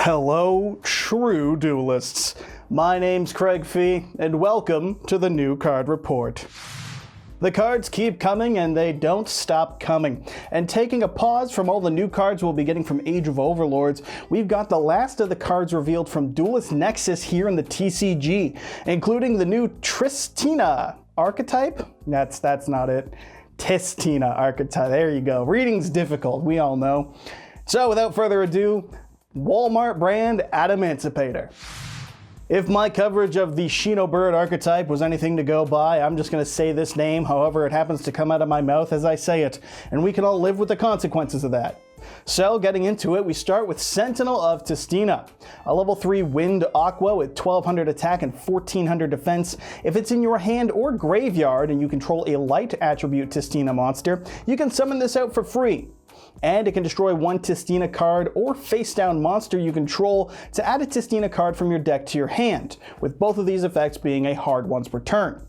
Hello, true duelists. My name's Craig Fee, and welcome to the new card report. The cards keep coming and they don't stop coming. And taking a pause from all the new cards we'll be getting from Age of Overlords, we've got the last of the cards revealed from Duelist Nexus here in the TCG, including the new Tristina archetype? That's not it. Tistina archetype. There you go. Reading's difficult, we all know. So without further ado, Walmart brand Adamancipator. If my coverage of the Shino Bird archetype was anything to go by, I'm just going to say this name however it happens to come out of my mouth as I say it, and we can all live with the consequences of that. So getting into it, we start with Sentinel of Tistina, a level 3 wind aqua with 1200 attack and 1400 defense. If it's in your hand or graveyard and you control a light attribute Tistina monster, you can summon this out for free. And it can destroy one Tistina card or face down monster you control to add a Tistina card from your deck to your hand, with both of these effects being a hard once per turn.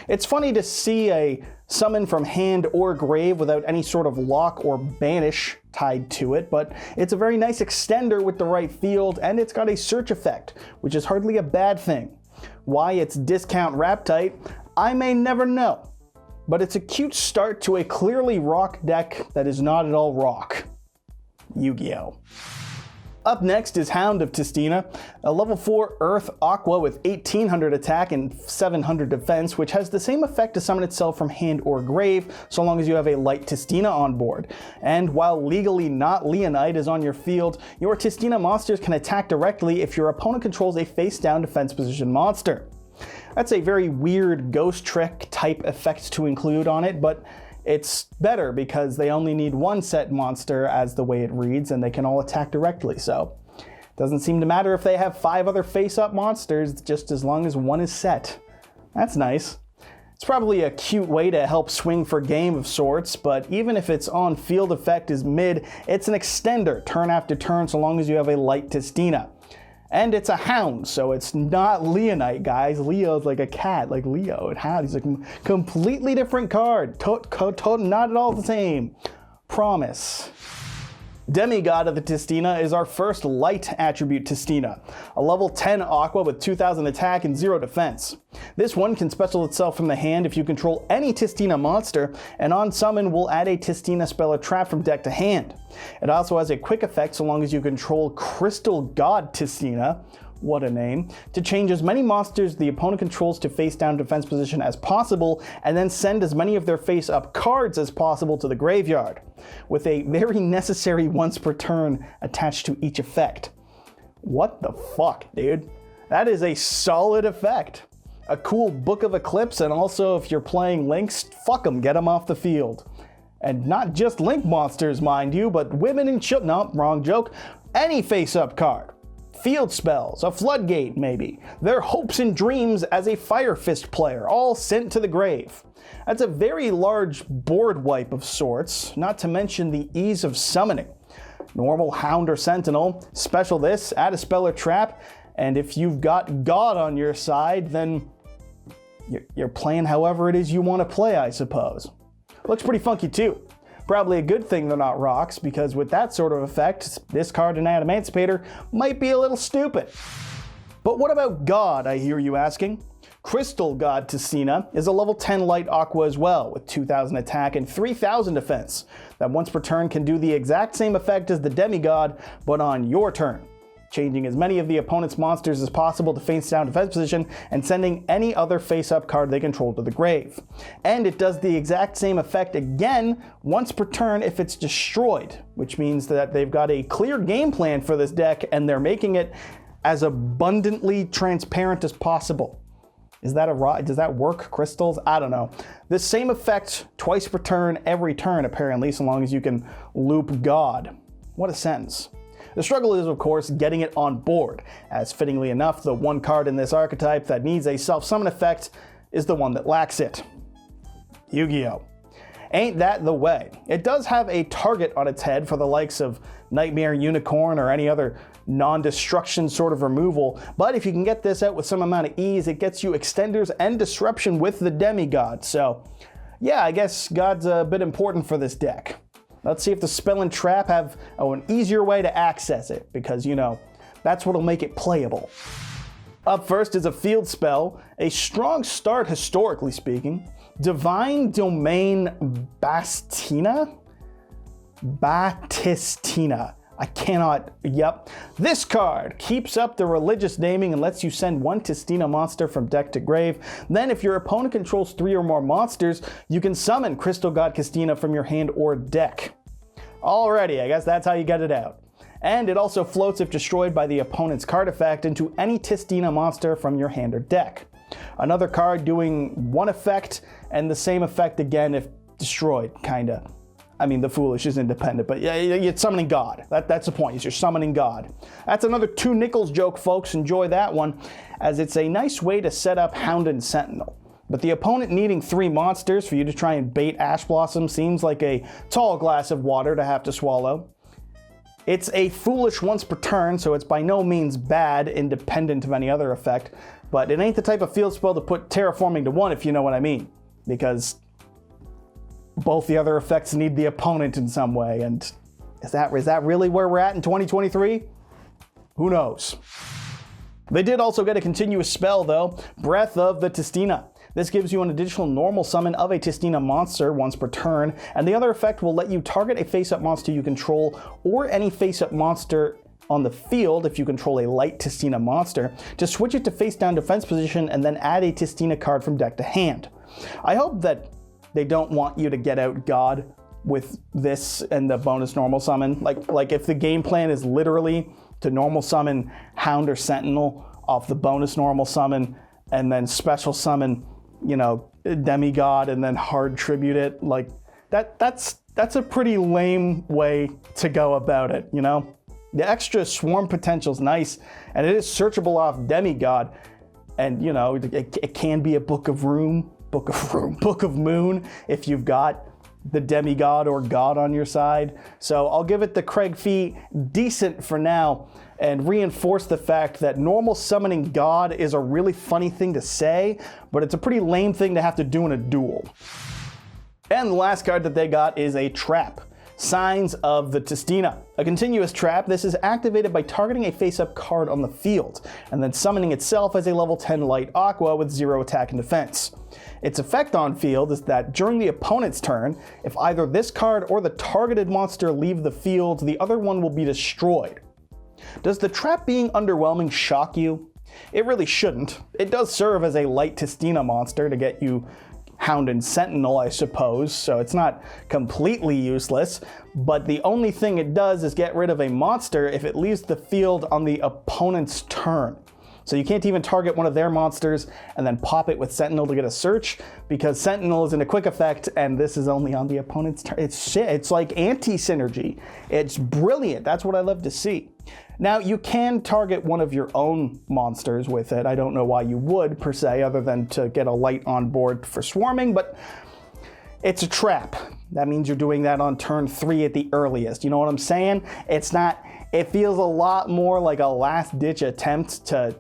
It's funny to see a summon from hand or grave without any sort of lock or banish tied to it, but it's a very nice extender with the right field, and it's got a search effect, which is hardly a bad thing. Why it's discount wrap tight, I may never know. But it's a cute start to a clearly rock deck that is not at all rock. Yugioh. Up next is Hound of Tistina, a level 4 Earth Aqua with 1800 attack and 700 defense, which has the same effect to summon itself from hand or grave, so long as you have a light Tistina on board. And while legally not Leonite is on your field, your Tistina monsters can attack directly if your opponent controls a face-down defense position monster. That's a very weird ghost trick type effect to include on it, but it's better because they only need one set monster as the way it reads, and they can all attack directly, so it doesn't seem to matter if they have 5 other face-up monsters, just as long as one is set. That's nice. It's probably a cute way to help swing for game of sorts, but even if its on-field effect is mid, it's an extender turn after turn so long as you have a light Tistina. And it's a hound, so it's not Leonite, guys. Leo's like a cat, like Leo. And hound, he's a completely different card. Not at all the same. Promise. Demigod of the Tistina is our first light attribute Tistina, a level 10 aqua with 2000 attack and 0 defense. This one can special itself from the hand if you control any Tistina monster, and on summon will add a Tistina spell or trap from deck to hand. It also has a quick effect so long as you control Crystal God Tistina, what a name, to change as many monsters the opponent controls to face down defense position as possible, and then send as many of their face up cards as possible to the graveyard, with a very necessary once per turn attached to each effect. What the fuck, dude? That is a solid effect. A cool Book of Eclipse, and also if you're playing Links, fuck them, get them off the field. And not just Link monsters, mind you, but women and children, no, wrong joke, any face up card. Field spells, a floodgate maybe, their hopes and dreams as a Fire Fist player, all sent to the grave. That's a very large board wipe of sorts, not to mention the ease of summoning. Normal Hound or Sentinel, special this, add a spell or trap, and if you've got God on your side, then you're playing however it is you want to play, I suppose. Looks pretty funky too. Probably a good thing they're not rocks, because with that sort of effect, this card in Adamancipator might be a little stupid. But what about God, I hear you asking? Crystal God Tistina is a level 10 light aqua as well, with 2000 attack and 3000 defense, that once per turn can do the exact same effect as the Demigod, but on your turn, changing as many of the opponent's monsters as possible to face down defense position and sending any other face-up card they control to the grave. And it does the exact same effect again once per turn if it's destroyed, which means that they've got a clear game plan for this deck and they're making it as abundantly transparent as possible. Does that work, crystals? I don't know. This same effect twice per turn, every turn apparently, so long as you can loop God. What a sentence. The struggle is, of course, getting it on board, as fittingly enough, the one card in this archetype that needs a self-summon effect is the one that lacks it. Yugioh. Ain't that the way? It does have a target on its head for the likes of Nightmare Unicorn or any other non-destruction sort of removal, but if you can get this out with some amount of ease, it gets you extenders and disruption with the Demigod, so yeah, I guess God's a bit important for this deck. Let's see if the spell and trap have an easier way to access it, because, you know, That's what'll make it playable. Up first is a field spell, a strong start historically speaking. Divine Domain Batistina? I cannot, yep. This card keeps up the religious naming and lets you send one Tistina monster from deck to grave. Then if your opponent controls 3 or more monsters, you can summon Crystal God Tistina from your hand or deck. Alrighty, I guess that's how you get it out. And it also floats if destroyed by the opponent's card effect into any Tistina monster from your hand or deck. Another card doing one effect and the same effect again if destroyed, kinda. I mean, the Foolish is independent, but yeah, you're summoning God. That's the point, is you're summoning God. That's another 2 nickels joke, folks. Enjoy that one, as it's a nice way to set up Hound and Sentinel. But the opponent needing 3 monsters for you to try and bait Ash Blossom seems like a tall glass of water to have to swallow. It's a Foolish once per turn, so it's by no means bad, independent of any other effect, but it ain't the type of field spell to put Terraforming to 1, if you know what I mean, because both the other effects need the opponent in some way, and is that really where we're at in 2023? Who knows? They did also get a continuous spell though, Breath of the Tistina. This gives you an additional normal summon of a Tistina monster once per turn, and the other effect will let you target a face-up monster you control or any face-up monster on the field if you control a light Tistina monster, to switch it to face-down defense position and then add a Tistina card from deck to hand. I hope that they don't want you to get out God with this and the bonus normal summon. Like if the game plan is literally to normal summon Hound or Sentinel off the bonus normal summon and then special summon, you know, Demigod and then hard tribute it, like that's a pretty lame way to go about it, you know? The extra swarm potential is nice, and it is searchable off Demigod, and you know, it can be a Book of Moon, if you've got the Demigod or God on your side. So I'll give it the Craig Fee decent for now, and reinforce the fact that normal summoning God is a really funny thing to say, but it's a pretty lame thing to have to do in a duel. And the last card that they got is a trap. Signs of the Tistina. A continuous trap, this is activated by targeting a face-up card on the field, and then summoning itself as a level 10 light aqua with 0 attack and defense. Its effect on field is that during the opponent's turn, if either this card or the targeted monster leave the field, the other one will be destroyed. Does the trap being underwhelming shock you? It really shouldn't. It does serve as a light Tistina monster to get you Hound and Sentinel, I suppose, so it's not completely useless, but the only thing it does is get rid of a monster if it leaves the field on the opponent's turn. So you can't even target one of their monsters and then pop it with Sentinel to get a search, because Sentinel is in a quick effect and this is only on the opponent's turn. It's shit. It's like anti-synergy. It's brilliant. That's what I love to see. Now, you can target one of your own monsters with it. I don't know why you would, per se, other than to get a light on board for swarming, but it's a trap. That means you're doing that on turn 3 at the earliest. You know what I'm saying? It feels a lot more like a last-ditch attempt to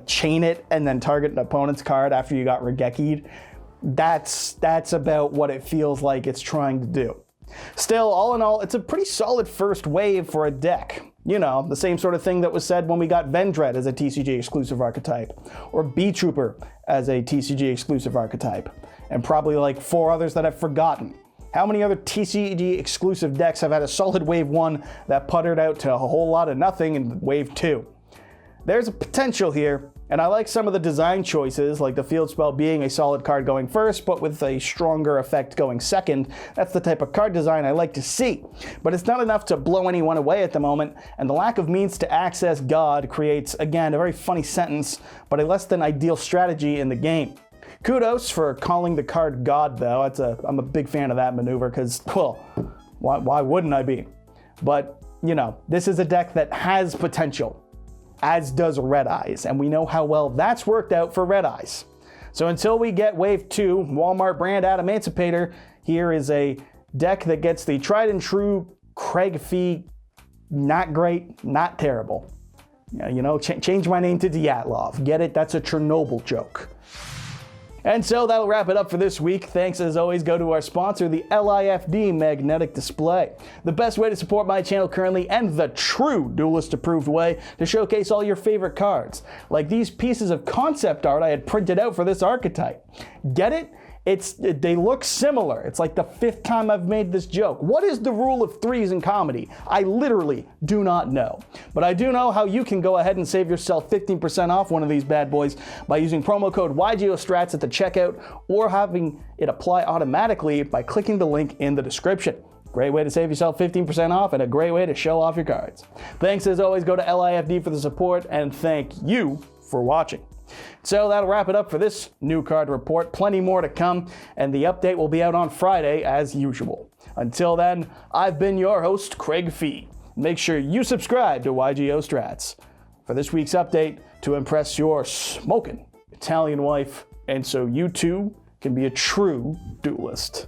chain it and then target an opponent's card after you got Regeki'd. That's about what it feels like it's trying to do. Still, all in all, it's a pretty solid first wave for a deck. You know, the same sort of thing that was said when we got Vendread as a TCG exclusive archetype, or B-Trooper as a TCG exclusive archetype, and probably like 4 others that I've forgotten. How many other TCG exclusive decks have had a solid wave 1 that puttered out to a whole lot of nothing in wave 2? There's a potential here, and I like some of the design choices, like the field spell being a solid card going first, but with a stronger effect going second. That's the type of card design I like to see. But it's not enough to blow anyone away at the moment, and the lack of means to access God creates, again, a very funny sentence, but a less than ideal strategy in the game. Kudos for calling the card God, though. I'm a big fan of that maneuver, because, well, why wouldn't I be? But, you know, this is a deck that has potential, as does Red Eyes, and we know how well that's worked out for Red Eyes. So until we get Wave 2, Walmart brand Adamantipator, here is a deck that gets the tried and true Craig Fee, not great, not terrible. You know, change my name to Dyatlov. Get it? That's a Chernobyl joke. And so that'll wrap it up for this week. Thanks as always go to our sponsor, the LIFD Magnetic Display. The best way to support my channel currently, and the true Duelist approved way to showcase all your favorite cards. Like these pieces of concept art I had printed out for this archetype. Get it? They look similar. It's like the 5th time I've made this joke. What is the rule of threes in comedy? I literally do not know. But I do know how you can go ahead and save yourself 15% off one of these bad boys by using promo code YGOSTRATS at the checkout, or having it apply automatically by clicking the link in the description. Great way to save yourself 15% off and a great way to show off your cards. Thanks as always go to LIFD for the support, and thank you for watching. So that'll wrap it up for this new card report. Plenty more to come, and the update will be out on Friday as usual. Until then, I've been your host, Craig Fee. Make sure you subscribe to YGO Strats for this week's update to impress your smoking Italian wife, and so you too can be a true duelist.